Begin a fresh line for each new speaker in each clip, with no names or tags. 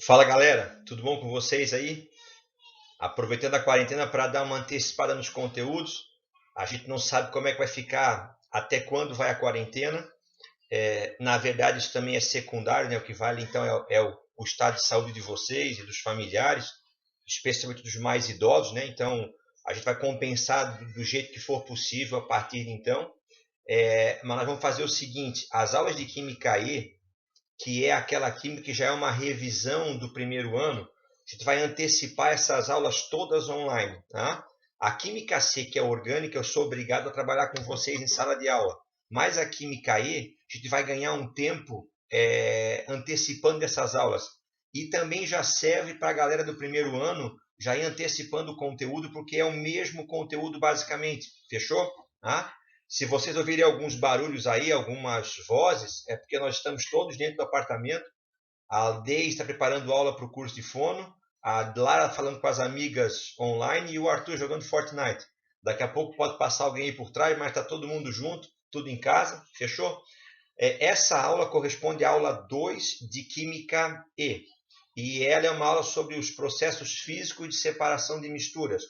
Fala galera, tudo bom com vocês aí? Aproveitando a quarentena para dar uma antecipada nos conteúdos. A gente não sabe como é que vai ficar, até quando vai a quarentena. Na verdade, isso também é secundário, né? O que vale então é o estado de saúde de vocês e dos familiares, especialmente dos mais idosos, né? Então, a gente vai compensar do jeito que for possível a partir de então. Mas nós vamos fazer o seguinte: as aulas de Química E, que é aquela química que já é uma revisão do primeiro ano, a gente vai antecipar essas aulas todas online. Tá? A Química C, que é orgânica, eu sou obrigado a trabalhar com vocês em sala de aula. Mas a Química E, a gente vai ganhar um tempo antecipando essas aulas. E também já serve para a galera do primeiro ano já ir antecipando o conteúdo, porque é o mesmo conteúdo basicamente. Fechou? Tá? Se vocês ouvirem alguns barulhos aí, algumas vozes, é porque nós estamos todos dentro do apartamento. A Dei está preparando aula para o curso de fono, a Lara falando com as amigas online e o Arthur jogando Fortnite. Daqui a pouco pode passar alguém aí por trás, mas está todo mundo junto, tudo em casa, fechou? Essa aula corresponde à aula 2 de Química E. E ela é uma aula sobre os processos físicos de separação de misturas. A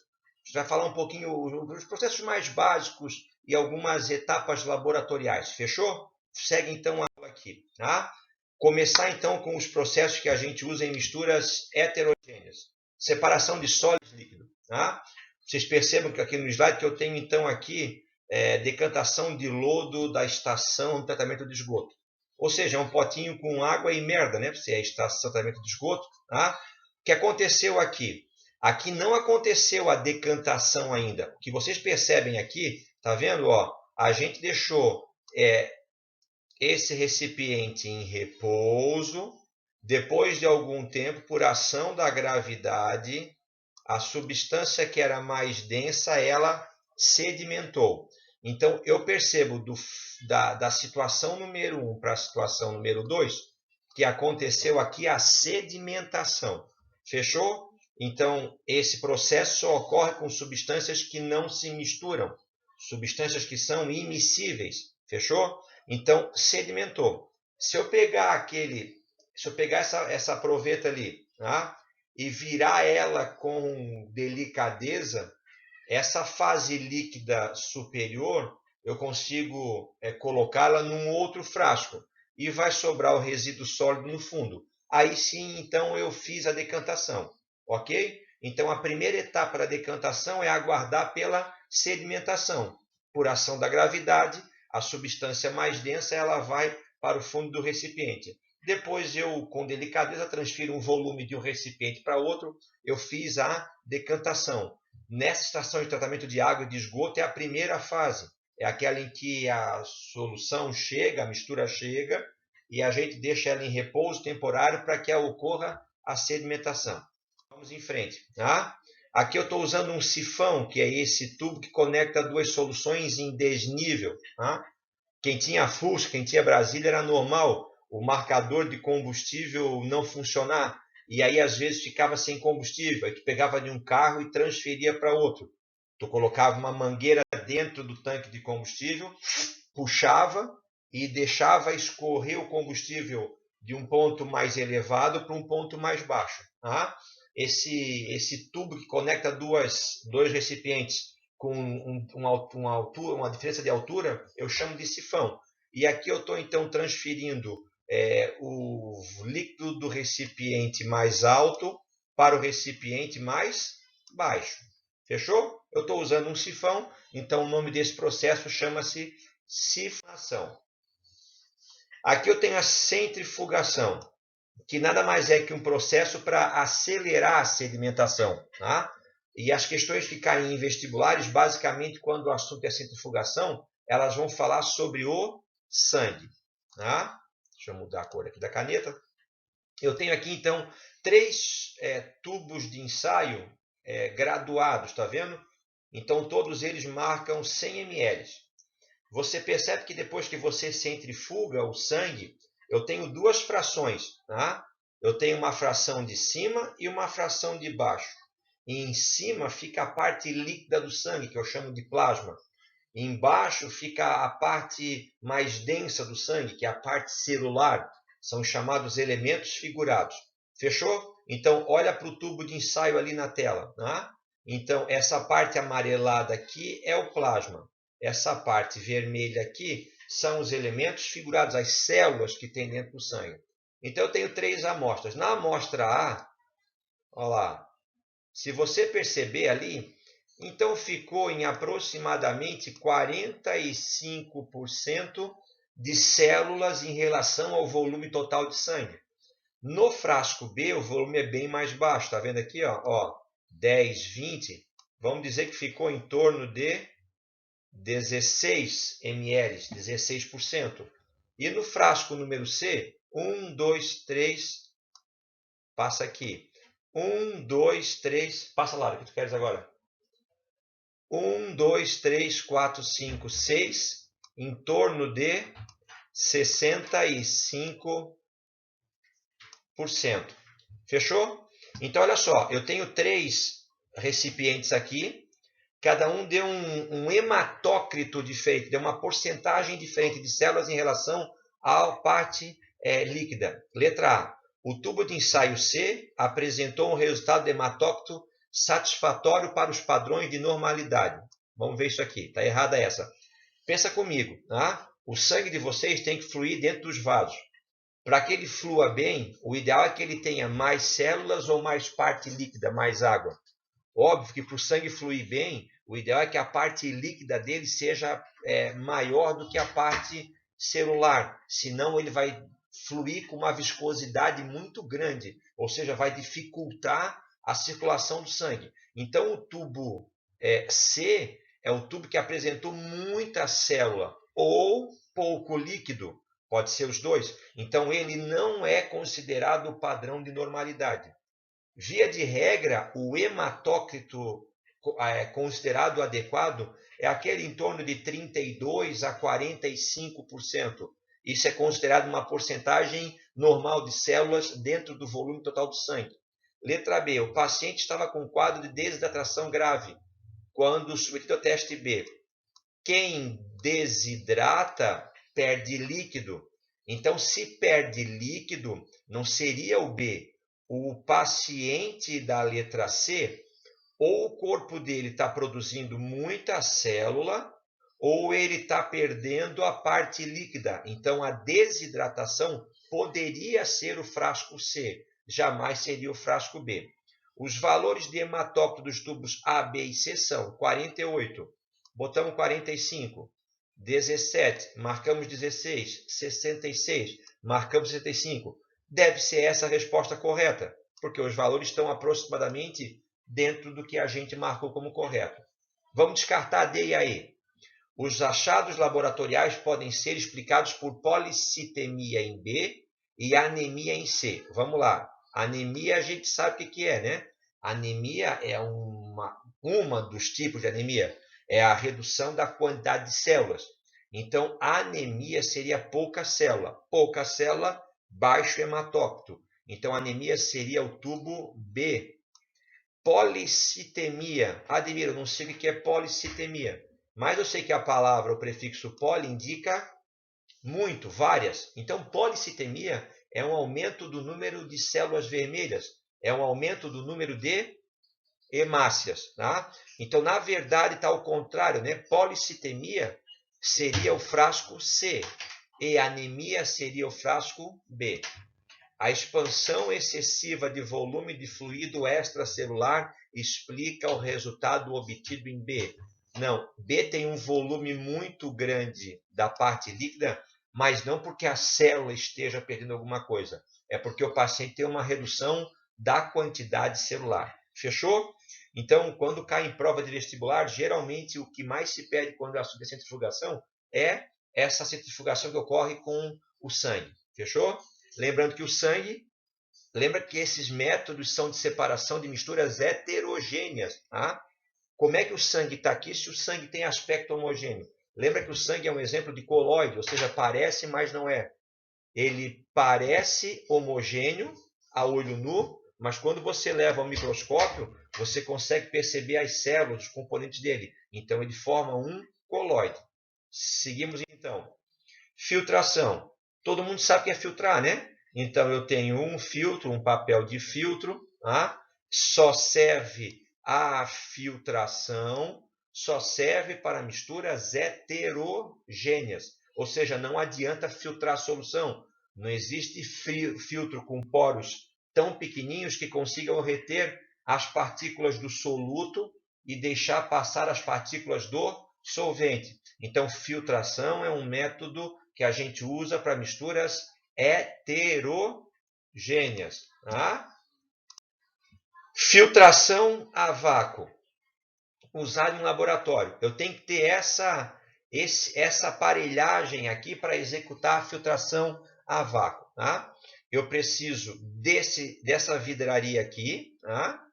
gente vai falar um pouquinho dos processos mais básicos e algumas etapas laboratoriais. Fechou? Segue então a aula aqui. Tá? Começar então com os processos que a gente usa em misturas heterogêneas. Separação de sólido e líquido. Tá? Vocês percebam que aqui no slide que eu tenho então aqui decantação de lodo da estação de tratamento de esgoto. Ou seja, é um potinho com água e merda, né? Se é a estação de tratamento de esgoto. Tá? O que aconteceu aqui? Aqui não aconteceu a decantação ainda. O que vocês percebem aqui, tá vendo? Ó, a gente deixou esse recipiente em repouso. Depois de algum tempo, por ação da gravidade, a substância que era mais densa, ela sedimentou. Então, eu percebo da situação número 1 para a situação número 2 que aconteceu aqui a sedimentação. Fechou? Então, esse processo só ocorre com substâncias que não se misturam, substâncias que são immiscíveis. Fechou? Então, sedimentou. Se eu pegar essa proveta ali, tá? E virar ela com delicadeza, essa fase líquida superior eu consigo colocá-la num outro frasco e vai sobrar o resíduo sólido no fundo. Aí sim, então eu fiz a decantação, ok? Então a primeira etapa da decantação é aguardar pela sedimentação. Por ação da gravidade, a substância mais densa ela vai para o fundo do recipiente. Depois eu, com delicadeza, transfiro um volume de um recipiente para outro. Eu fiz a decantação. Nessa estação de tratamento de água e de esgoto é a primeira fase. É aquela em que a solução chega, a mistura chega, e a gente deixa ela em repouso temporário para que ocorra a sedimentação. Vamos em frente. Tá? Aqui eu estou usando um sifão, que é esse tubo que conecta duas soluções em desnível. Tá? Quem tinha Fusca, quem tinha Brasília, era normal o marcador de combustível não funcionar. E aí, às vezes, ficava sem combustível. Aí tu pegava de um carro e transferia para outro. Tu colocava uma mangueira dentro do tanque de combustível, puxava e deixava escorrer o combustível de um ponto mais elevado para um ponto mais baixo. Tá? Esse tubo que conecta dois recipientes com uma diferença de altura, eu chamo de sifão. E aqui eu estou então transferindo o líquido do recipiente mais alto para o recipiente mais baixo. Fechou? Eu estou usando um sifão, então o nome desse processo chama-se sifonação. Aqui eu tenho a centrifugação, que nada mais é que um processo para acelerar a sedimentação. Tá? E as questões que caem em vestibulares, basicamente, quando o assunto é centrifugação, elas vão falar sobre o sangue. Tá? Deixa eu mudar a cor aqui da caneta. Eu tenho aqui, então, três tubos de ensaio graduados, está vendo? Então, todos eles marcam 100 ml. Você percebe que depois que você centrifuga o sangue, eu tenho duas frações. Tá? Eu tenho uma fração de cima e uma fração de baixo. E em cima fica a parte líquida do sangue, que eu chamo de plasma. E embaixo fica a parte mais densa do sangue, que é a parte celular. São chamados elementos figurados. Fechou? Então, olha para o tubo de ensaio ali na tela. Tá? Então, essa parte amarelada aqui é o plasma. Essa parte vermelha aqui são os elementos figurados, as células que tem dentro do sangue. Então, eu tenho 3 amostras. Na amostra A, olha lá, se você perceber ali, então ficou em aproximadamente 45% de células em relação ao volume total de sangue. No frasco B, o volume é bem mais baixo. Está vendo aqui? Ó, 10, 20. Vamos dizer que ficou em torno de 16 ml, 16%. E no frasco número C, 1, 2, 3, passa aqui. 1, 2, 3, passa lá, o que tu queres agora? 1, 2, 3, 4, 5, 6, em torno de 65%. Fechou? Então, olha só, eu tenho 3 recipientes aqui, cada um deu um hematócrito diferente, deu uma porcentagem diferente de células em relação à parte líquida. Letra A. O tubo de ensaio C apresentou um resultado de hematócrito satisfatório para os padrões de normalidade. Vamos ver isso aqui. Está errada essa. Pensa comigo. Tá? O sangue de vocês tem que fluir dentro dos vasos. Para que ele flua bem, o ideal é que ele tenha mais células ou mais parte líquida, mais água. Óbvio que para o sangue fluir bem, o ideal é que a parte líquida dele seja maior do que a parte celular. Senão ele vai fluir com uma viscosidade muito grande, ou seja, vai dificultar a circulação do sangue. Então o tubo C é o tubo que apresentou muita célula ou pouco líquido. Pode ser os dois. Então, ele não é considerado o padrão de normalidade. Via de regra, o hematócrito considerado adequado é aquele em torno de 32% a 45%. Isso é considerado uma porcentagem normal de células dentro do volume total do sangue. Letra B. O paciente estava com quadro de desidratação grave quando submetido ao teste B. Quem desidrata perde líquido. Então, se perde líquido, não seria o B. O paciente da letra C, ou o corpo dele está produzindo muita célula, ou ele está perdendo a parte líquida. Então, a desidratação poderia ser o frasco C, jamais seria o frasco B. Os valores de hematócrito dos tubos A, B e C são 48. Botamos 45, 17, marcamos 16, 66, marcamos 65. Deve ser essa a resposta correta, porque os valores estão aproximadamente dentro do que a gente marcou como correto. Vamos descartar D e a E. Os achados laboratoriais podem ser explicados por policitemia em B e anemia em C. Vamos lá. Anemia a gente sabe o que é, né? Anemia é uma dos tipos de anemia. É a redução da quantidade de células. Então, a anemia seria pouca célula. Pouca célula, baixo hematócrito. Então, a anemia seria o tubo B. Policitemia. Admira, eu não sei o que é policitemia. Mas eu sei que a palavra, o prefixo poli, indica muito, várias. Então, policitemia é um aumento do número de células vermelhas. É um aumento do número de hemácias. Tá? Então, na verdade, está ao contrário. Né? Policitemia seria o frasco C e anemia seria o frasco B. A expansão excessiva de volume de fluido extracelular explica o resultado obtido em B. Não, B tem um volume muito grande da parte líquida, mas não porque a célula esteja perdendo alguma coisa. É porque o paciente tem uma redução da quantidade celular. Fechou? Então, quando cai em prova de vestibular, geralmente o que mais se pede quando é assunto de centrifugação é essa centrifugação que ocorre com o sangue. Fechou? Lembrando que o sangue, lembra que esses métodos são de separação de misturas heterogêneas. Tá? Como é que o sangue está aqui se o sangue tem aspecto homogêneo? Lembra que o sangue é um exemplo de coloide, ou seja, parece, mas não é. Ele parece homogêneo a olho nu, mas quando você leva ao microscópio, você consegue perceber as células, os componentes dele. Então, ele forma um coloide. Seguimos então. Filtração. Todo mundo sabe o que é filtrar, né? Então, eu tenho um filtro, um papel de filtro, tá? Só serve a filtração, só serve para misturas heterogêneas. Ou seja, não adianta filtrar a solução. Não existe filtro com poros tão pequenininhos que consigam reter as partículas do soluto e deixar passar as partículas do solvente. Então, filtração é um método que a gente usa para misturas heterogêneas. Tá? Filtração a vácuo. Usar em laboratório. Eu tenho que ter essa aparelhagem aqui para executar a filtração a vácuo. Tá? Eu preciso dessa vidraria aqui. Tá?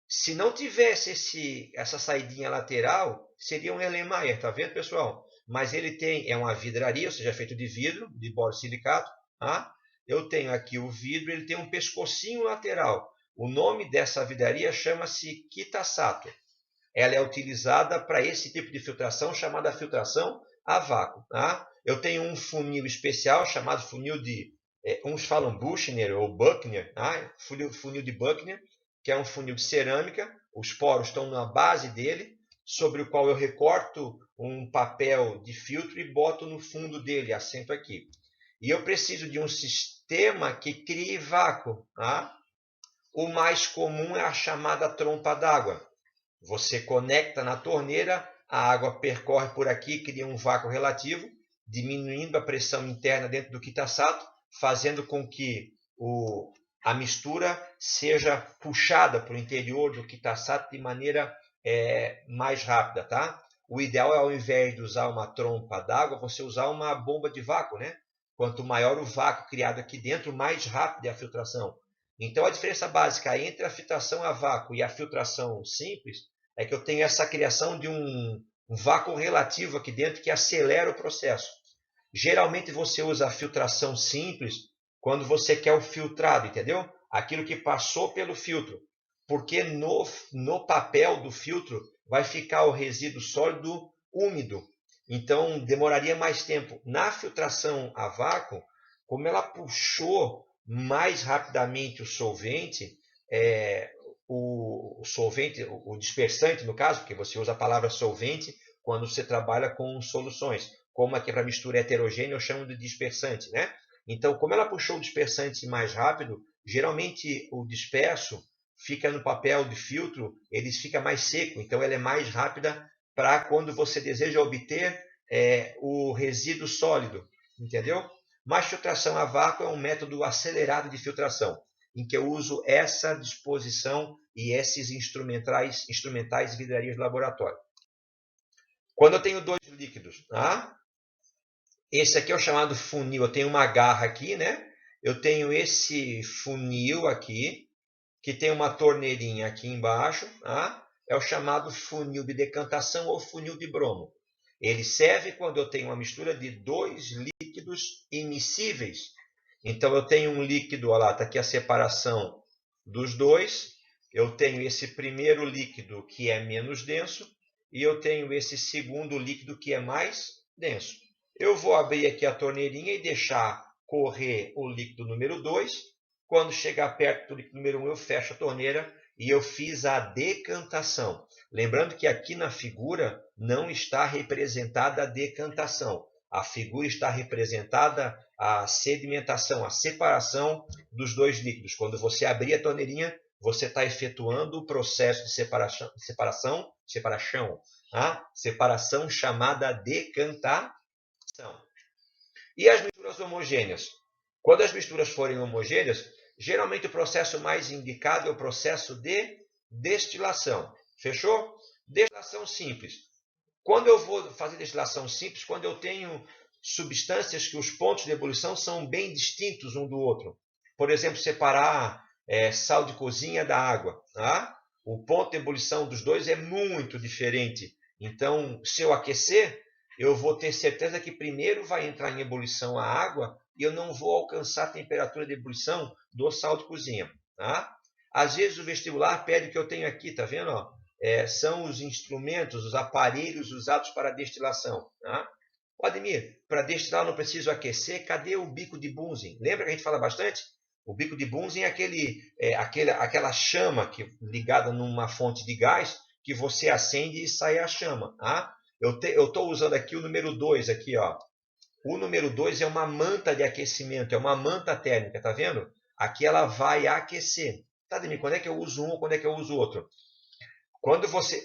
Se não tivesse essa saidinha lateral, seria um Erlenmeyer, tá vendo, pessoal? Mas ele é uma vidraria, ou seja, feito de vidro, de borosilicato. Tá? Eu tenho aqui o vidro, ele tem um pescocinho lateral. O nome dessa vidraria chama-se Kitasato. Ela é utilizada para esse tipo de filtração, chamada filtração a vácuo. Tá? Eu tenho um funil especial, chamado funil de... uns falam Buchner ou Buchner, tá? Funil de Buchner, que é um funil de cerâmica. Os poros estão na base dele, sobre o qual eu recorto um papel de filtro e boto no fundo dele, assento aqui. E eu preciso de um sistema que crie vácuo. Tá? O mais comum é a chamada trompa d'água. Você conecta na torneira, a água percorre por aqui, cria um vácuo relativo, diminuindo a pressão interna dentro do Kitasato, fazendo com que a mistura seja puxada para o interior do Kitasato de maneira mais rápida. Tá? O ideal é, ao invés de usar uma trompa d'água, você usar uma bomba de vácuo. Né? Quanto maior o vácuo criado aqui dentro, mais rápida é a filtração. Então, a diferença básica entre a filtração a vácuo e a filtração simples é que eu tenho essa criação de um vácuo relativo aqui dentro que acelera o processo. Geralmente, você usa a filtração simples quando você quer o filtrado, entendeu? Aquilo que passou pelo filtro. Porque no papel do filtro vai ficar o resíduo sólido úmido. Então, demoraria mais tempo. Na filtração a vácuo, como ela puxou mais rapidamente o solvente, o solvente, o dispersante no caso, porque você usa a palavra solvente quando você trabalha com soluções. Como aqui para mistura heterogênea eu chamo de dispersante. Né? Então, como ela puxou o dispersante mais rápido, geralmente o disperso fica no papel de filtro, ele fica mais seco, então ela é mais rápida para quando você deseja obter o resíduo sólido. Entendeu? Mas filtração a vácuo é um método acelerado de filtração, em que eu uso essa disposição e esses instrumentais vidrarias de laboratório. Quando eu tenho dois líquidos, tá? Esse aqui é o chamado funil. Eu tenho uma garra aqui, né? Eu tenho esse funil aqui, que tem uma torneirinha aqui embaixo, tá? É o chamado funil de decantação ou funil de bromo. Ele serve quando eu tenho uma mistura de dois líquidos immiscíveis. Então, eu tenho um líquido, olha lá, está aqui a separação dos dois. Eu tenho esse primeiro líquido que é menos denso e eu tenho esse segundo líquido que é mais denso. Eu vou abrir aqui a torneirinha e deixar correr o líquido número 2. Quando chegar perto do líquido número 1, eu fecho a torneira e eu fiz a decantação. Lembrando que aqui na figura não está representada a decantação. A figura está representada a sedimentação, a separação dos dois líquidos. Quando você abrir a torneirinha, você está efetuando o processo de separação chamada decantação. E as misturas homogêneas? Quando as misturas forem homogêneas, geralmente o processo mais indicado é o processo de destilação. Fechou? Destilação simples. Quando eu vou fazer destilação simples, quando eu tenho substâncias que os pontos de ebulição são bem distintos um do outro. Por exemplo, separar sal de cozinha da água. Tá? O ponto de ebulição dos dois é muito diferente. Então, se eu aquecer, eu vou ter certeza que primeiro vai entrar em ebulição a água e eu não vou alcançar a temperatura de ebulição do sal de cozinha. Tá? Às vezes o vestibular pede o que eu tenho aqui, tá vendo? Ó? São os instrumentos, os aparelhos usados para a destilação. Tá? Ademir, para destilar não preciso aquecer, cadê o bico de Bunsen? Lembra que a gente fala bastante? O bico de Bunsen é aquela chama ligada numa fonte de gás que você acende e sai a chama. Tá? Eu estou usando aqui o número 2, aqui, ó. O número 2 é uma manta de aquecimento, é uma manta térmica, tá vendo? Aqui ela vai aquecer. Tá, Ademir, quando é que eu uso um ou quando é que eu uso outro? Quando você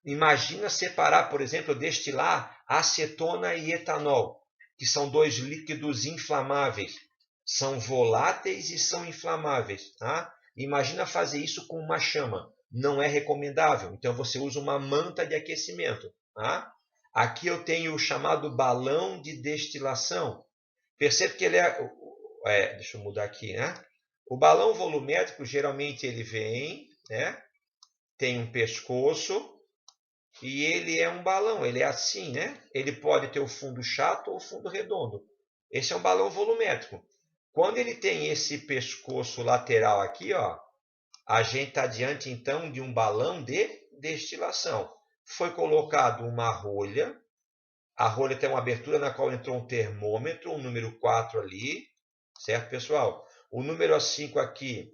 imagina separar, por exemplo, destilar acetona e etanol, que são dois líquidos inflamáveis. São voláteis e são inflamáveis. Tá? Imagina fazer isso com uma chama. Não é recomendável. Então você usa uma manta de aquecimento. Tá? Aqui eu tenho o chamado balão de destilação. Percebe que ele deixa eu mudar aqui, né? O balão volumétrico, geralmente, ele vem, né? Tem um pescoço e ele é um balão, ele é assim, né? Ele pode ter o fundo chato ou o fundo redondo. Esse é um balão volumétrico. Quando ele tem esse pescoço lateral aqui, ó, a gente está diante, então, de um balão de destilação. Foi colocado uma rolha. A rolha tem uma abertura na qual entrou um termômetro, o número 4 ali, certo, pessoal? O número 5 aqui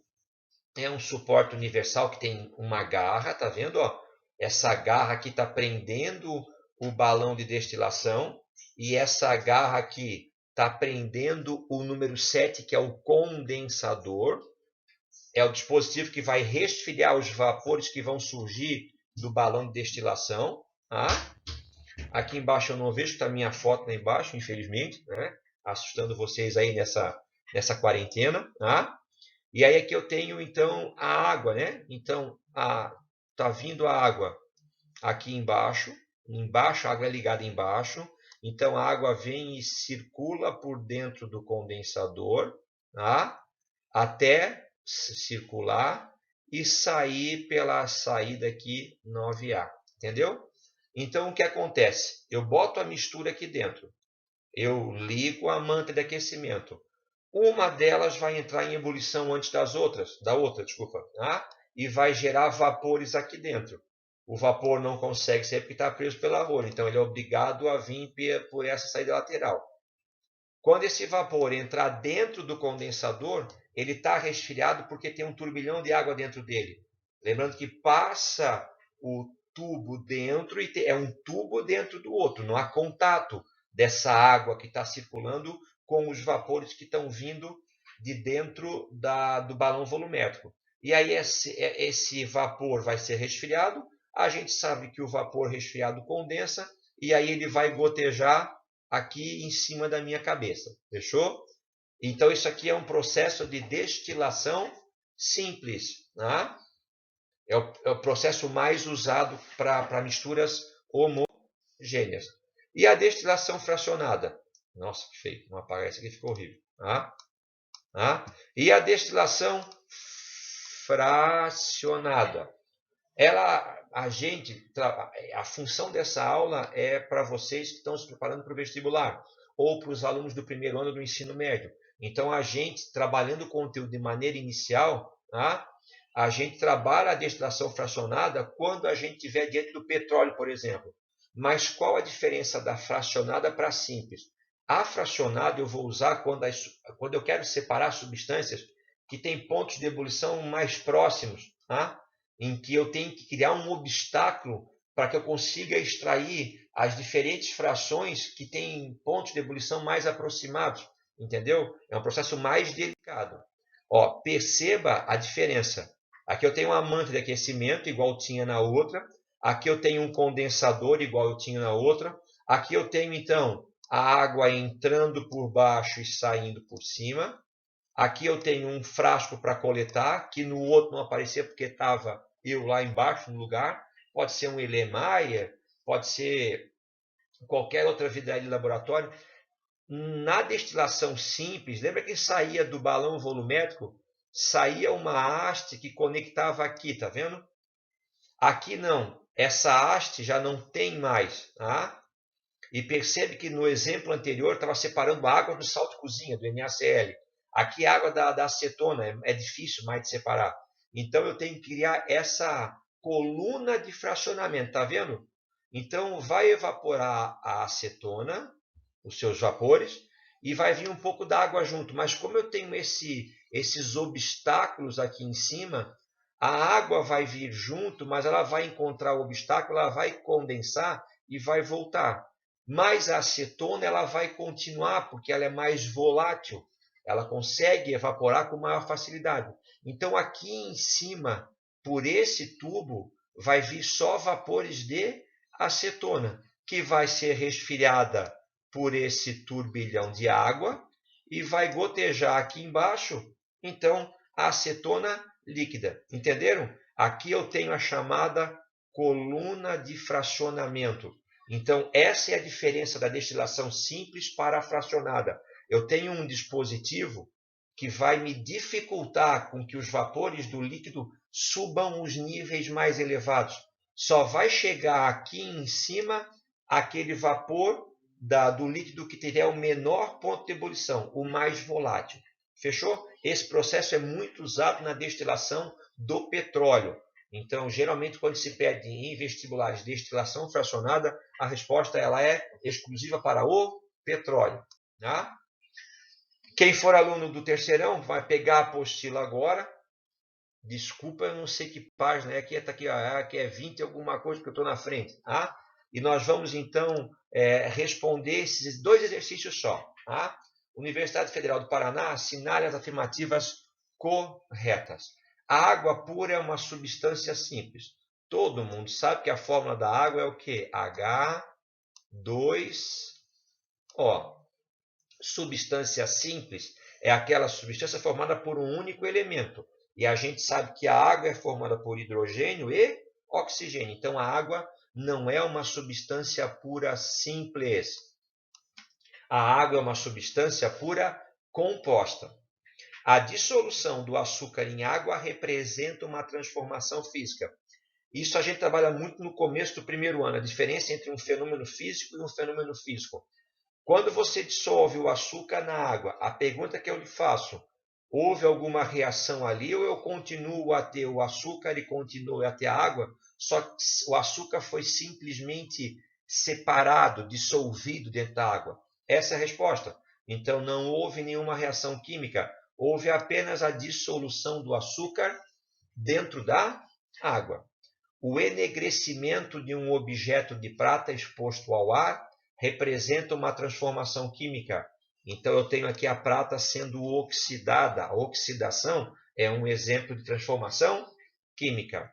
é um suporte universal que tem uma garra, tá vendo? Ó? Essa garra aqui está prendendo o balão de destilação e essa garra aqui está prendendo o número 7, que é o condensador. É o dispositivo que vai resfriar os vapores que vão surgir do balão de destilação. Tá? Aqui embaixo eu não vejo, está a minha foto lá embaixo, infelizmente, né? Assustando vocês aí nessa quarentena. Tá? E aí aqui eu tenho, então, a água, né? Então, tá vindo a água aqui embaixo. Embaixo, a água é ligada embaixo. Então, a água vem e circula por dentro do condensador, tá? Até circular e sair pela saída aqui 9A. Entendeu? Então, o que acontece? Eu boto a mistura aqui dentro. Eu ligo a manta de aquecimento. Uma delas vai entrar em ebulição antes da outra, desculpa, tá? E vai gerar vapores aqui dentro. O vapor não consegue sair porque está preso pela rolha, então ele é obrigado a vir por essa saída lateral. Quando esse vapor entrar dentro do condensador, ele está resfriado porque tem um turbilhão de água dentro dele. Lembrando que passa o tubo dentro e é um tubo dentro do outro, não há contato dessa água que está circulando com os vapores que estão vindo de dentro do balão volumétrico. E aí esse vapor vai ser resfriado, a gente sabe que o vapor resfriado condensa e aí ele vai gotejar aqui em cima da minha cabeça. Fechou? Então isso aqui é um processo de destilação simples. Né? É o processo mais usado para misturas homogêneas. E a destilação fracionada? Nossa, que feio. Vamos apagar isso aqui, ficou horrível. E a destilação fracionada? A função dessa aula é para vocês que estão se preparando para o vestibular ou para os alunos do primeiro ano do ensino médio. Então, a gente, trabalhando o conteúdo de maneira inicial, a gente trabalha a destilação fracionada quando a gente estiver diante do petróleo, por exemplo. Mas qual a diferença da fracionada para a simples? A fracionada eu vou usar quando eu quero separar substâncias que têm pontos de ebulição mais próximos, em que eu tenho que criar um obstáculo para que eu consiga extrair as diferentes frações que têm pontos de ebulição mais aproximados, entendeu? É um processo mais delicado. Ó, perceba a diferença. Aqui eu tenho uma manta de aquecimento, igual tinha na outra. Aqui eu tenho um condensador, igual eu tinha na outra. Aqui eu tenho, então, a água entrando por baixo e saindo por cima. Aqui eu tenho um frasco para coletar, que no outro não aparecia porque estava eu lá embaixo no lugar. Pode ser um Erlenmeyer, pode ser qualquer outra vidraria de laboratório. Na destilação simples, lembra que saía do balão volumétrico? Saía uma haste que conectava aqui, tá vendo? Aqui não. Essa haste já não tem mais. Tá? E percebe que no exemplo anterior estava separando a água do sal de cozinha, do NaCl. Aqui a água da acetona é difícil mais de separar. Então eu tenho que criar essa coluna de fracionamento, tá vendo? Então vai evaporar a acetona, os seus vapores, e vai vir um pouco da água junto. Mas como eu tenho esses obstáculos aqui em cima, a água vai vir junto, mas ela vai encontrar o obstáculo, ela vai condensar e vai voltar. Mas a acetona ela vai continuar, porque ela é mais volátil. Ela consegue evaporar com maior facilidade. Então aqui em cima, por esse tubo, vai vir só vapores de acetona, que vai ser resfriada por esse turbilhão de água e vai gotejar aqui embaixo, então, a acetona líquida. Entenderam? Aqui eu tenho a chamada coluna de fracionamento. Então, essa é a diferença da destilação simples para a fracionada. Eu tenho um dispositivo que vai me dificultar com que os vapores do líquido subam os níveis mais elevados. Só vai chegar aqui em cima aquele vapor do líquido que tiver o menor ponto de ebulição, o mais volátil. Fechou? Esse processo é muito usado na destilação do petróleo. Então, geralmente, quando se pede em vestibulares destilação fracionada, a resposta ela é exclusiva para o petróleo. Tá? Quem for aluno do terceirão vai pegar a apostila agora. Desculpa, eu não sei que página é. Aqui é 20 alguma coisa que eu estou na frente. Tá? E nós vamos, então, responder esses 2 exercícios só. Tá? Universidade Federal do Paraná, assinale as afirmativas corretas. A água pura é uma substância simples. Todo mundo sabe que a fórmula da água é o quê? H2O. Substância simples é aquela substância formada por um único elemento. E a gente sabe que a água é formada por hidrogênio e oxigênio. Então, a água não é uma substância pura simples. A água é uma substância pura composta. A dissolução do açúcar em água representa uma transformação física. Isso a gente trabalha muito no começo do primeiro ano, a diferença entre um fenômeno físico e um fenômeno físico. Quando você dissolve o açúcar na água, a pergunta que eu lhe faço, houve alguma reação ali ou eu continuo a ter o açúcar e continuo a ter a água? Só que o açúcar foi simplesmente separado, dissolvido dentro da água. Essa é a resposta. Então não houve nenhuma reação química, houve apenas a dissolução do açúcar dentro da água. O enegrecimento de um objeto de prata exposto ao ar representa uma transformação química. Então eu tenho aqui a prata sendo oxidada. A oxidação é um exemplo de transformação química.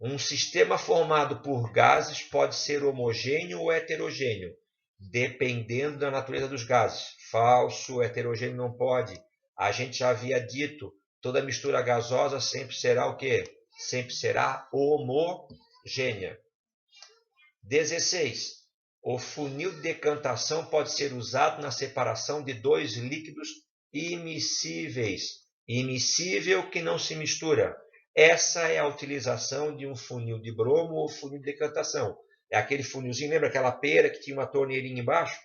Um sistema formado por gases pode ser homogêneo ou heterogêneo, dependendo da natureza dos gases. Falso, heterogêneo não pode. A gente já havia dito, toda mistura gasosa sempre será o quê? Sempre será homogênea. 16. O funil de decantação pode ser usado na separação de 2 líquidos immiscíveis. Immiscível que não se mistura. Essa é a utilização de um funil de bromo ou funil de decantação. É aquele funilzinho, lembra aquela pera que tinha uma torneirinha embaixo?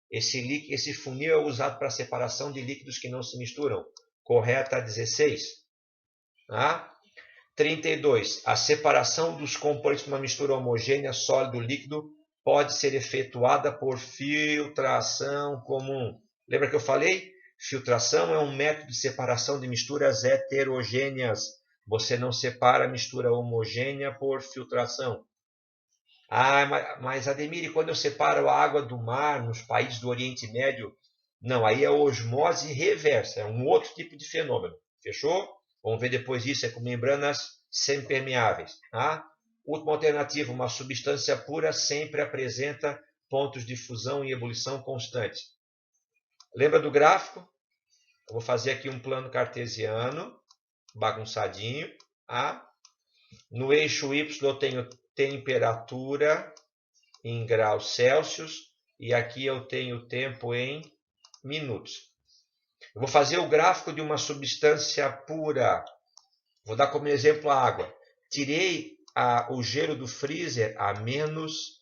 Esse funil é usado para a separação de líquidos que não se misturam. Correta 16. Tá? 32. A separação dos componentes de uma mistura homogênea sólido-líquido pode ser efetuada por filtração comum. Lembra que eu falei? Filtração é um método de separação de misturas heterogêneas. Você não separa a mistura homogênea por filtração. Mas Ademir, quando eu separo a água do mar nos países do Oriente Médio, não, aí é osmose reversa, é um outro tipo de fenômeno. Fechou? Vamos ver depois disso, é com membranas semipermeáveis. Tá? Última alternativa, uma substância pura sempre apresenta pontos de fusão e ebulição constantes. Lembra do gráfico? Eu vou fazer aqui um plano cartesiano, bagunçadinho. Tá? No eixo Y eu tenho temperatura em graus Celsius e aqui eu tenho tempo em minutos. Eu vou fazer o gráfico de uma substância pura. Vou dar como exemplo a água. Tirei o gelo do freezer a menos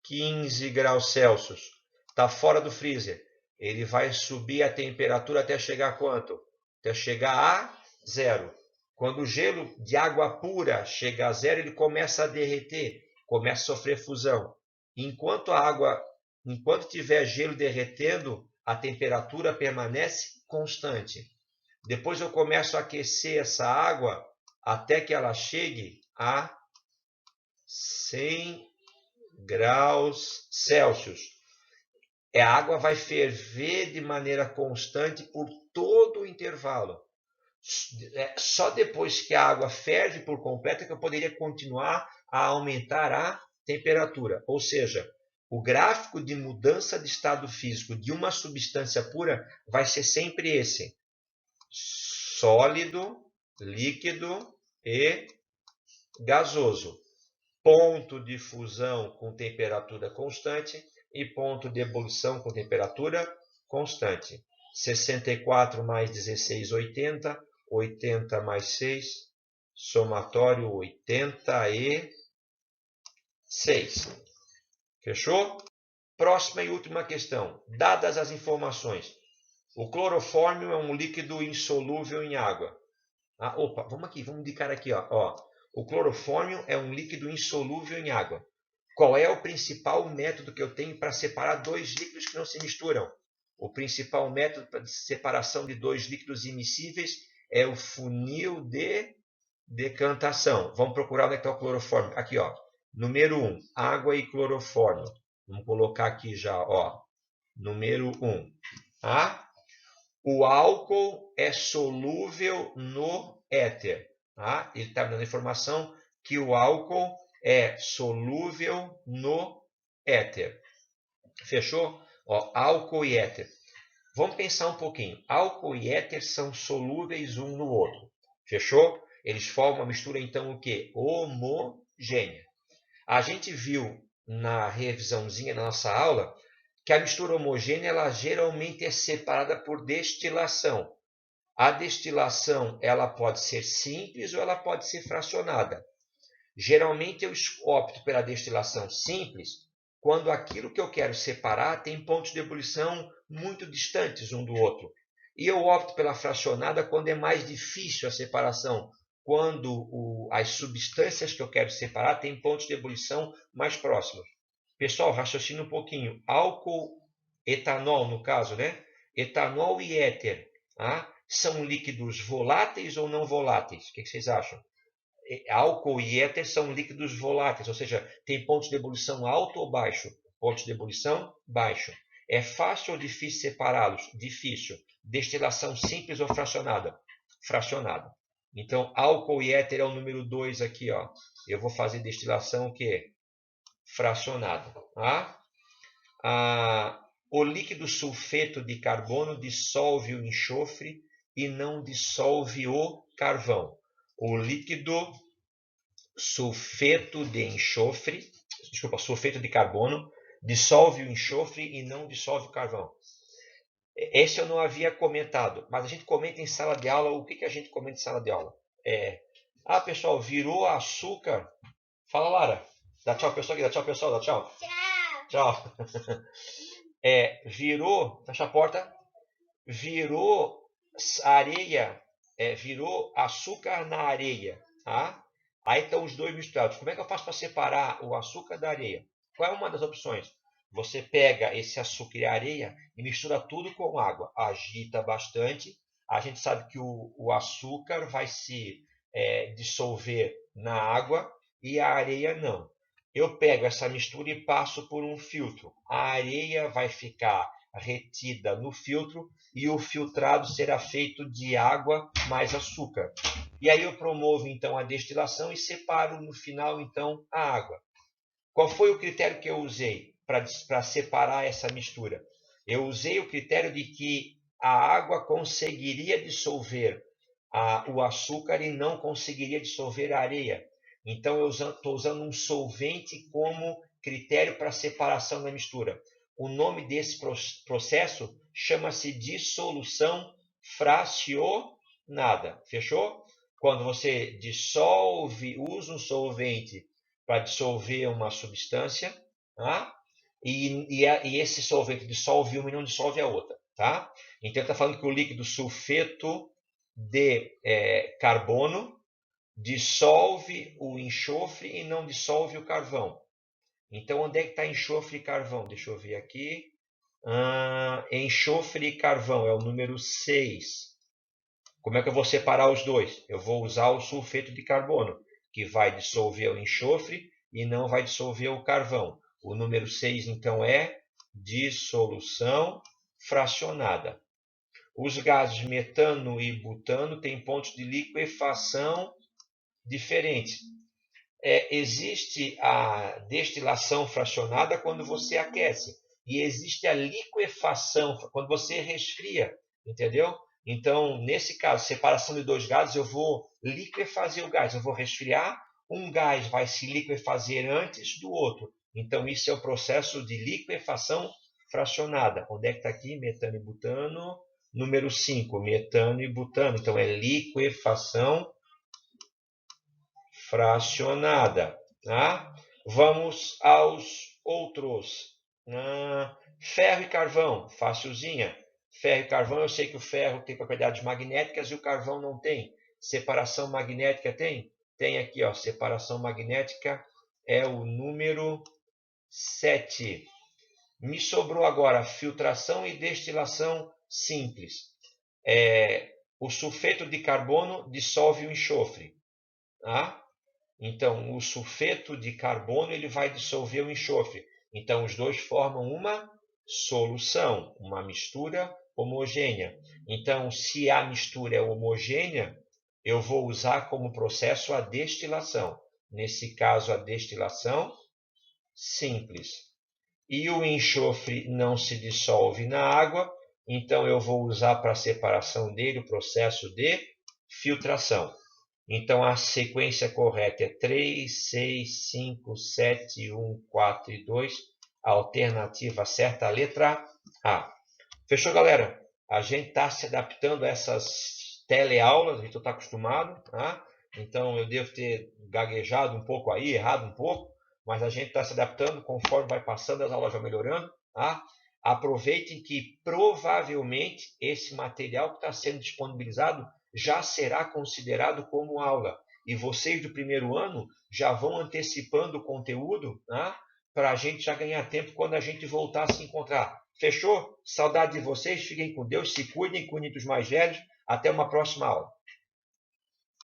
15 graus Celsius. Está fora do freezer. Ele vai subir a temperatura até chegar a quanto? Até chegar a 0. Quando o gelo de água pura chega a 0, ele começa a derreter, começa a sofrer fusão. Enquanto a água Enquanto tiver gelo derretendo, a temperatura permanece constante. Depois eu começo a aquecer essa água até que ela chegue a 100 graus Celsius. A água vai ferver de maneira constante por todo o intervalo. Só depois que a água ferve por completo que eu poderia continuar a aumentar a temperatura. Ou seja, o gráfico de mudança de estado físico de uma substância pura vai ser sempre esse: sólido, líquido e gasoso. Ponto de fusão com temperatura constante e ponto de ebulição com temperatura constante. 64 mais 16, 80. 80 mais 6, somatório 86. Fechou? Próxima e última questão. Dadas as informações, o clorofórmio é um líquido insolúvel em água. Vamos indicar aqui. O clorofórmio é um líquido insolúvel em água. Qual é o principal método que eu tenho para separar dois líquidos que não se misturam? O principal método de separação de dois líquidos immiscíveis é o funil de decantação. Vamos procurar onde está o clorofórmio. Aqui, número 1, água e clorofórmio. Vamos colocar aqui já, número 1. O álcool é solúvel no éter. Ele está me dando a informação que o álcool é solúvel no éter. Fechou? Álcool e éter. Vamos pensar um pouquinho. Álcool e éter são solúveis um no outro. Fechou? Eles formam uma mistura, então, o quê? Homogênea. A gente viu na revisãozinha da nossa aula que a mistura homogênea ela geralmente é separada por destilação. A destilação ela pode ser simples ou ela pode ser fracionada. Geralmente eu opto pela destilação simples quando aquilo que eu quero separar tem pontos de ebulição muito distantes um do outro. E eu opto pela fracionada quando é mais difícil a separação, quando as substâncias que eu quero separar têm pontos de ebulição mais próximos. Pessoal, raciocina um pouquinho. Álcool, etanol no caso, né? Etanol e éter, são líquidos voláteis ou não voláteis? O que vocês acham? Álcool e éter são líquidos voláteis, ou seja, tem pontos de ebulição alto ou baixo? Pontos de ebulição baixo. É fácil ou difícil separá-los? Difícil. Destilação simples ou fracionada? Fracionada. Então, álcool e éter é o número 2 aqui. Eu vou fazer destilação o quê? Fracionada. O líquido sulfeto de carbono dissolve o enxofre e não dissolve o carvão. O líquido sulfeto de carbono dissolve o enxofre e não dissolve o carvão. Esse eu não havia comentado, mas a gente comenta em sala de aula. O que a gente comenta em sala de aula? Pessoal, virou açúcar. Fala, Lara. Dá tchau, pessoal aqui. Dá tchau, pessoal. Dá tchau. Tchau. Virou, fecha a porta. Virou areia, virou açúcar na areia, Aí estão os dois misturados. Como é que eu faço para separar o açúcar da areia? Qual é uma das opções? Você pega esse açúcar e areia e mistura tudo com água. Agita bastante. A gente sabe que o açúcar vai se dissolver na água e a areia não. Eu pego essa mistura e passo por um filtro. A areia vai ficar retida no filtro e o filtrado será feito de água mais açúcar. E aí eu promovo então a destilação e separo no final então a água. Qual foi o critério que eu usei para separar essa mistura? Eu usei o critério de que a água conseguiria dissolver o açúcar e não conseguiria dissolver a areia. Então eu estou usando um solvente como critério para separação da mistura. O nome desse processo chama-se dissolução fracionada. Fechou? Quando você usa um solvente para dissolver uma substância, e esse solvente dissolve uma e não dissolve a outra. Então está falando que o líquido sulfeto de carbono dissolve o enxofre e não dissolve o carvão. Então, onde é que está enxofre e carvão? Deixa eu ver aqui. Enxofre e carvão é o número 6. Como é que eu vou separar os dois? Eu vou usar o sulfeto de carbono, que vai dissolver o enxofre e não vai dissolver o carvão. O número 6, então, é dissolução fracionada. Os gases metano e butano têm pontos de liquefação diferentes. Existe a destilação fracionada quando você aquece. E existe a liquefação quando você resfria. Entendeu? Então, nesse caso, separação de dois gases, eu vou liquefazer o gás. Eu vou resfriar. Um gás vai se liquefazer antes do outro. Então, isso é o processo de liquefação fracionada. Onde é que está aqui? Metano e butano. Número 5, metano e butano. Então, é liquefação fracionada. Tá? Vamos aos outros. Ferro e carvão, facilzinha. Ferro e carvão, eu sei que o ferro tem propriedades magnéticas e o carvão não tem. Separação magnética tem? Tem aqui, ó, separação magnética é o número 7. Me sobrou agora filtração e destilação simples. O sulfeto de carbono dissolve o enxofre. Tá? Então, o sulfeto de carbono ele vai dissolver o enxofre. Então, os dois formam uma solução, uma mistura homogênea. Então, se a mistura é homogênea, eu vou usar como processo a destilação. Nesse caso, a destilação simples. E o enxofre não se dissolve na água, então eu vou usar para a separação dele o processo de filtração. Então, a sequência correta é 3, 6, 5, 7, 1, 4 e 2. A alternativa certa, a letra A. Fechou, galera? A gente está se adaptando a essas teleaulas, a gente está acostumado. Tá? Então, eu devo ter gaguejado um pouco aí, errado um pouco, mas a gente está se adaptando conforme vai passando, as aulas vão melhorando. Tá? Aproveitem que provavelmente esse material que está sendo disponibilizado já será considerado como aula. E vocês do primeiro ano já vão antecipando o conteúdo, né, para a gente já ganhar tempo quando a gente voltar a se encontrar. Fechou? Saudade de vocês, fiquem com Deus, se cuidem, cuidem dos mais velhos. Até uma próxima aula.